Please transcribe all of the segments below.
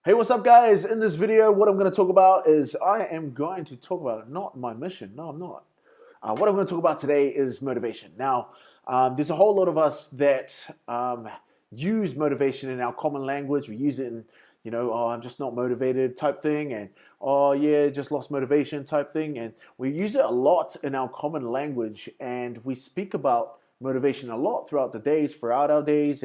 Hey, what's up, guys? In this video, what I'm going to talk about is I am going to talk about not my mission. No, I'm not. What I'm going to talk about today is motivation. Now, there's a whole lot of us that use motivation in our common language. We use it in, oh, I'm just not motivated type thing, and oh, yeah, just lost motivation type thing. And we use it a lot in our common language, and we speak about motivation a lot throughout our days.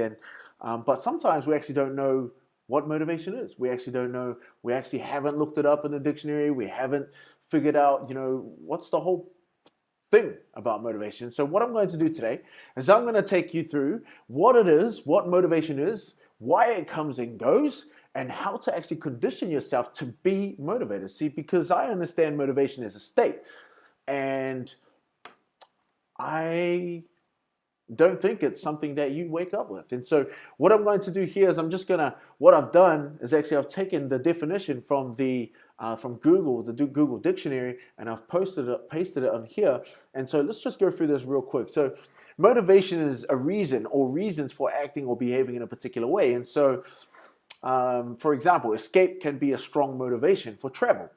But sometimes we actually don't know what motivation is. We actually don't know. We actually haven't looked it up in the dictionary. We haven't figured out, what's the whole thing about motivation. So what I'm going to do today is I'm going to take you through what it is, what motivation is, why it comes and goes, and how to actually condition yourself to be motivated. See, because I understand motivation as a state, and I don't think it's something that you wake up with. And so what I'm going to do here is what I've done is actually I've taken the definition from from Google, the Google dictionary, and I've pasted it on here. And so let's just go through this real quick. So motivation is a reason or reasons for acting or behaving in a particular way. And so, for example, escape can be a strong motivation for travel.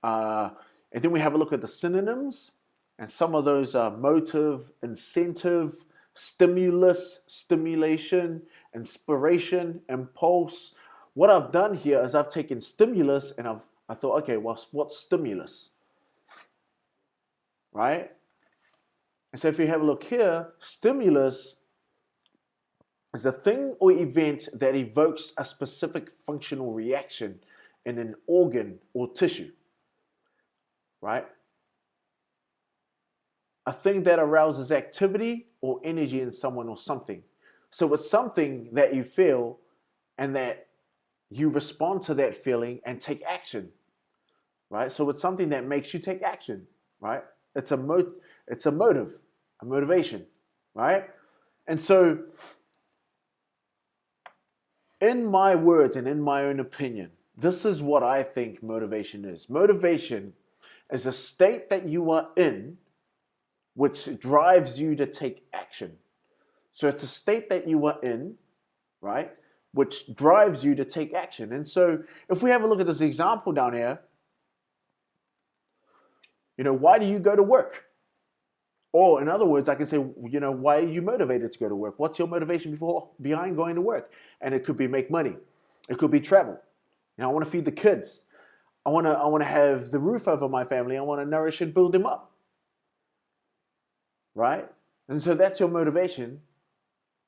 And then we have a look at the synonyms. And some of those are motive, incentive, stimulus, stimulation, inspiration, impulse. What I've done here is I've taken stimulus and I thought, okay, what's stimulus? Right? And so if you have a look here, stimulus is a thing or event that evokes a specific functional reaction in an organ or tissue. Right? A thing that arouses activity or energy in someone or something. So it's something that you feel and that you respond to that feeling and take action, right? So it's something that makes you take action, right? It's a motive, a motivation, right? And so in my words and in my own opinion, this is what I think motivation is. Motivation is a state that you are in which drives you to take action. So it's a state that you are in, right, which drives you to take action. And so if we have a look at this example down here, why do you go to work? Or in other words, I can say, why are you motivated to go to work? What's your motivation behind going to work? And it could be make money. It could be travel. I want to feed the kids. I want to have the roof over my family. I want to nourish and build them up. Right? And so that's your motivation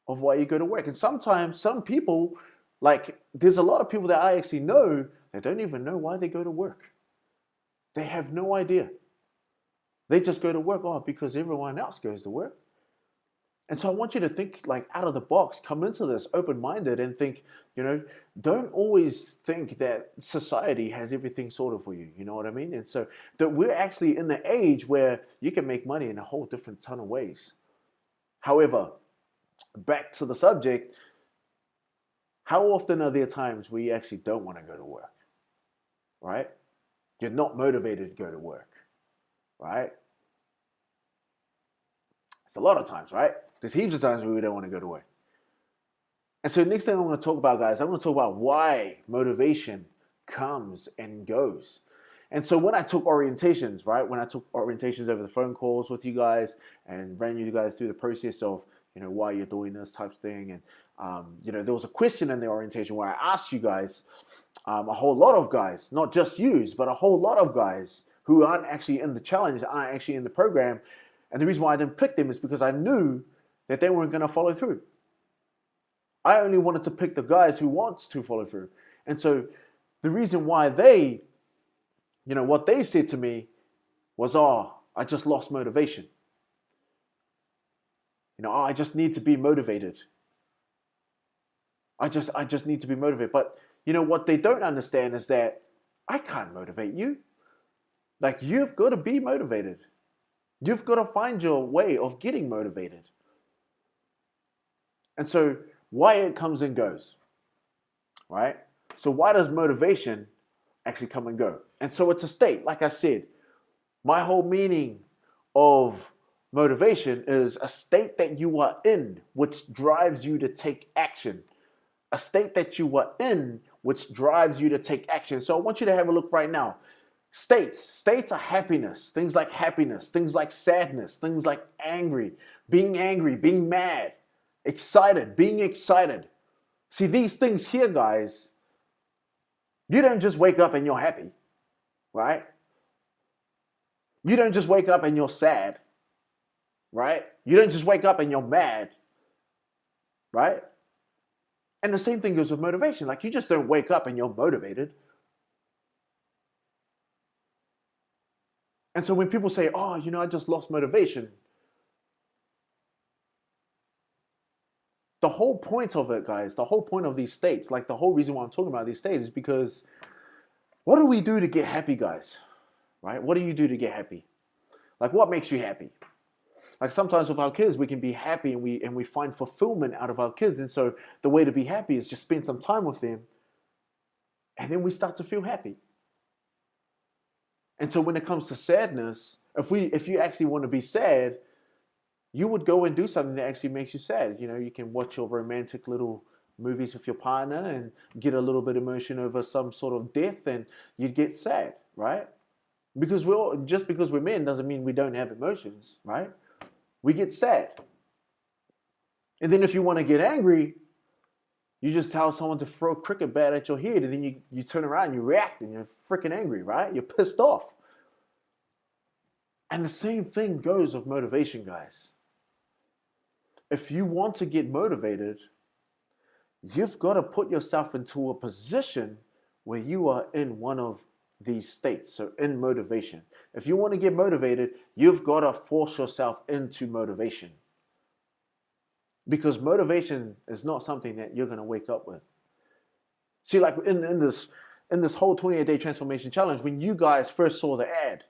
of why you go to work. And sometimes some people, there's a lot of people that I actually know that don't even know why they go to work. They have no idea. They just go to work, because everyone else goes to work. And so I want you to think out of the box, come into this open-minded and think, don't always think that society has everything sorted for you. You know what I mean? And so that we're actually in the age where you can make money in a whole different ton of ways. However, back to the subject, how often are there times where you actually don't want to go to work, right? You're not motivated to go to work, right? It's a lot of times, right? There's heaps of times where we don't want to go to work. And so next thing I want to talk about, guys, I want to talk about why motivation comes and goes. And so when I took orientations, right, when I took orientations over the phone calls with you guys and ran you guys through the process of, why you're doing this type of thing. And, there was a question in the orientation where I asked you guys, a whole lot of guys, not just yous, but a whole lot of guys who aren't actually in the challenge, aren't actually in the program. And the reason why I didn't pick them is because I knew that they weren't going to follow through. I only wanted to pick the guys who wants to follow through. And so the reason why what they said to me was, I just lost motivation. I just need to be motivated. I just need to be motivated. But what they don't understand is that I can't motivate you. You've got to be motivated. You've got to find your way of getting motivated. And so why it comes and goes, right? So why does motivation actually come and go? And so it's a state, like I said, my whole meaning of motivation is a state that you are in, which drives you to take action. a state that you were in, which drives you to take action. So I want you to have a look right now. States are happiness, things like sadness, things like angry, being mad, excited, being excited. See, these things here, guys, you don't just wake up and you're happy, right? You don't just wake up and you're sad, right? You don't just wake up and you're mad, right? And the same thing goes with motivation. Like, you just don't wake up and you're motivated. And so when people say, oh, I just lost motivation, the whole point of it, guys, the whole point of these states, like the whole reason why I'm talking about these states is because what do we do to get happy, guys? Right? What do you do to get happy? Like, what makes you happy? Like, sometimes with our kids, we can be happy and we find fulfillment out of our kids. And so the way to be happy is just spend some time with them. And then we start to feel happy. And so when it comes to sadness, if you actually want to be sad, you would go and do something that actually makes you sad. You can watch your romantic little movies with your partner and get a little bit of emotion over some sort of death, and you'd get sad, right? Because just because we're men doesn't mean we don't have emotions, right? We get sad. And then if you want to get angry, you just tell someone to throw a cricket bat at your head, and then you turn around, you react, and you're freaking angry, right? You're pissed off. And the same thing goes with motivation, guys. If you want to get motivated, you've got to put yourself into a position where you are in one of these states. So in motivation. If you want to get motivated, you've got to force yourself into motivation. Because motivation is not something that you're going to wake up with. See, like in this whole 28-day transformation challenge, when you guys first saw the ad,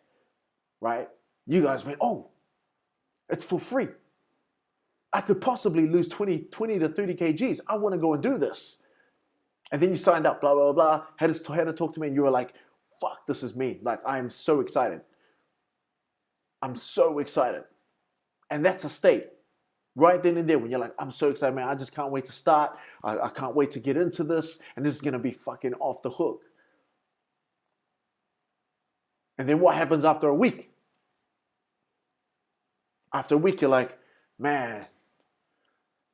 right? You guys went, oh, it's for free. I could possibly lose 20 to 30 kgs. I want to go and do this. And then you signed up, blah, blah, blah, had to talk to me, and you were like, fuck, this is me. Like, I'm so excited. I'm so excited. And that's a state. Right then and there, when you're like, I'm so excited, man. I just can't wait to start. I can't wait to get into this. And this is going to be fucking off the hook. And then what happens after a week? After a week, you're like, man,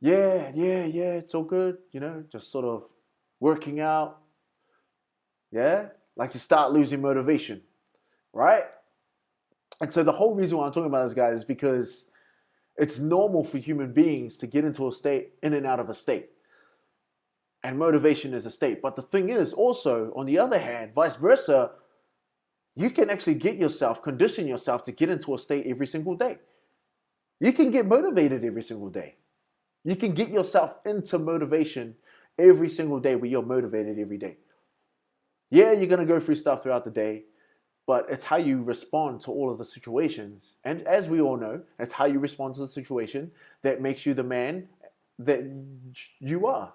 yeah, it's all good. Just sort of working out. Yeah? Like, you start losing motivation, right? And so the whole reason why I'm talking about this, guys, is because it's normal for human beings to get into a state, in and out of a state. And motivation is a state. But the thing is, also, on the other hand, vice versa, you can actually condition yourself to get into a state every single day. You can get motivated every single day. You can get yourself into motivation every single day where you're motivated every day. Yeah, you're going to go through stuff throughout the day, but it's how you respond to all of the situations. And as we all know, it's how you respond to the situation that makes you the man that you are.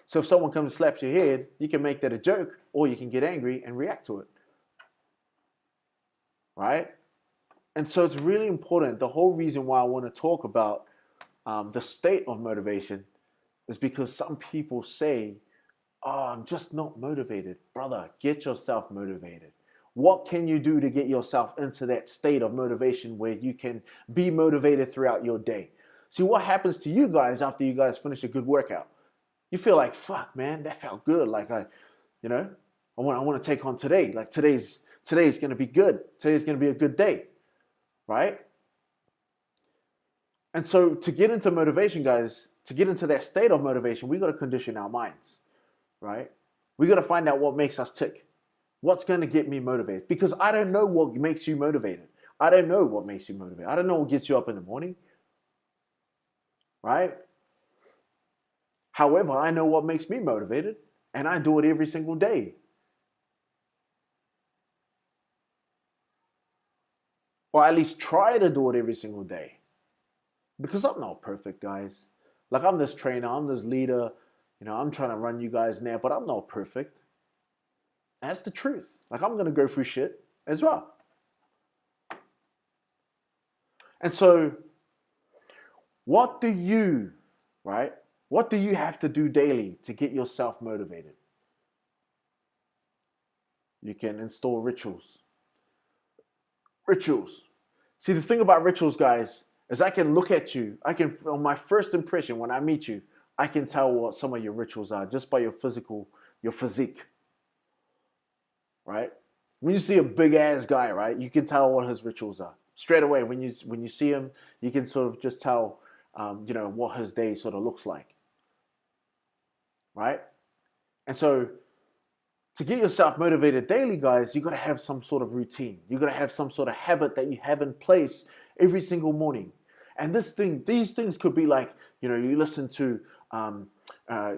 So if someone comes and slaps your head, you can make that a joke, or you can get angry and react to it. Right? And so it's really important. The whole reason why I want to talk about the state of motivation is because some people say, oh, I'm just not motivated. Brother, get yourself motivated. What can you do to get yourself into that state of motivation where you can be motivated throughout your day? See, what happens to you guys after you guys finish a good workout? You feel like, fuck, man, that felt good. Like, I want to take on today. Like, today's going to be good. Today's going to be a good day. Right? And so to get into motivation, guys, to get into that state of motivation, we got to condition our minds, right? We got to find out what makes us tick. What's going to get me motivated? Because I don't know what makes you motivated. I don't know what makes you motivated. I don't know what gets you up in the morning, right? However, I know what makes me motivated, and I do it every single day. Or at least try to do it every single day. Because I'm not perfect, guys. Like, I'm this trainer, I'm this leader. I'm trying to run you guys now, but I'm not perfect. That's the truth. Like, I'm going to go through shit as well. And so, what do you right? What do you have to do daily to get yourself motivated? You can install rituals. Rituals. See, the thing about rituals, guys, is I can look at you. I can, on my first impression, when I meet you, I can tell what some of your rituals are just by your physique, right? When you see a big ass guy, right, you can tell what his rituals are straight away. When you see him, you can sort of just tell, what his day sort of looks like, right? And so, to get yourself motivated daily, guys, you got to have some sort of routine. You got to have some sort of habit that you have in place every single morning. And these things could be like, you listen to,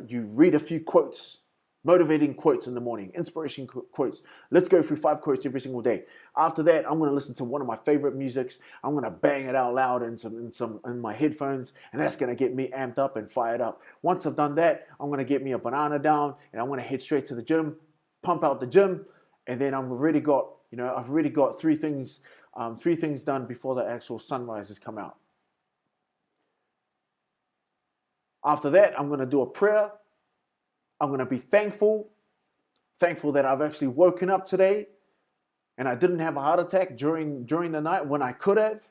you read a few quotes, motivating quotes in the morning, inspiration quotes. Let's go through 5 quotes every single day. After that, I'm going to listen to one of my favorite musics. I'm going to bang it out loud in my headphones, and that's going to get me amped up and fired up. Once I've done that, I'm going to get me a banana down, and I'm going to head straight to the gym, pump out the gym, and then I've already got 3 things done before the actual sunrise has come out. After that, I'm going to do a prayer. I'm going to be thankful that I've actually woken up today and I didn't have a heart attack during the night when I could have.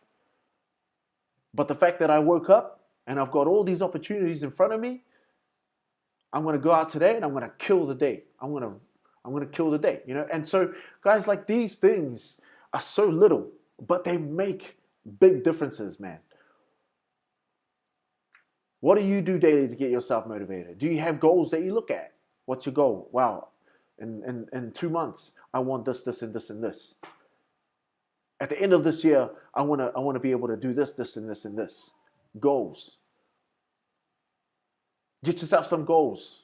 But the fact that I woke up and I've got all these opportunities in front of me, I'm going to go out today and I'm going to kill the day. I'm going to kill the day, And so, guys, like, these things are so little, but they make big differences, man. What do you do daily to get yourself motivated? Do you have goals that you look at? What's your goal? Wow, in 2 months, I want this, this, and this, and this. At the end of this year, I want to be able to do this, this, and this, and this. Goals. Get yourself some goals.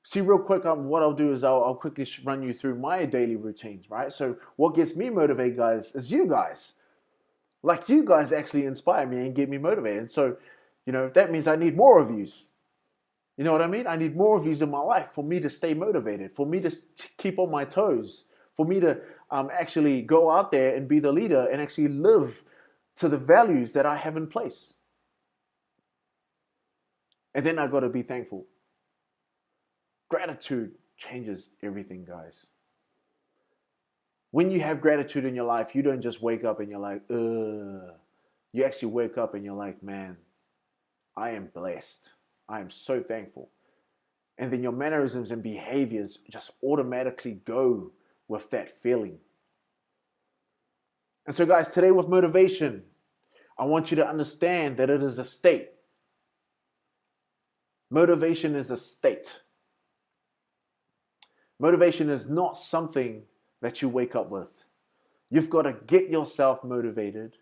See, real quick, what I'll do is I'll quickly run you through my daily routines, right? So what gets me motivated, guys, is you guys. Like, you guys actually inspire me and get me motivated. And so, that means I need more of yous. You know what I mean? I need more of yous in my life for me to stay motivated, for me to keep on my toes, for me to actually go out there and be the leader and actually live to the values that I have in place. And then I got to be thankful. Gratitude changes everything, guys. When you have gratitude in your life, you don't just wake up and you're like, ugh. You actually wake up and you're like, man, I am blessed. I am so thankful. And then your mannerisms and behaviors just automatically go with that feeling. And so, guys, today with motivation, I want you to understand that it is a state. Motivation is a state. Motivation is not something that you wake up with. You've got to get yourself motivated.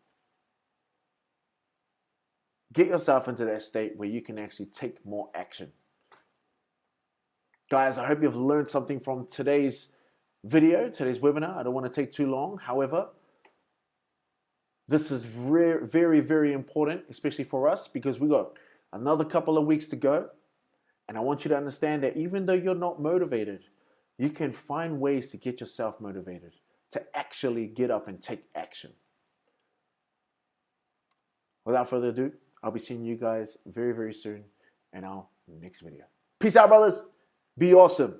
Get yourself into that state where you can actually take more action. Guys, I hope you've learned something from today's video, today's webinar. I don't want to take too long. However, this is very, very, very important, especially for us, because we got another couple of weeks to go. And I want you to understand that even though you're not motivated, you can find ways to get yourself motivated, to actually get up and take action. Without further ado, I'll be seeing you guys very, very soon in our next video. Peace out, brothers. Be awesome.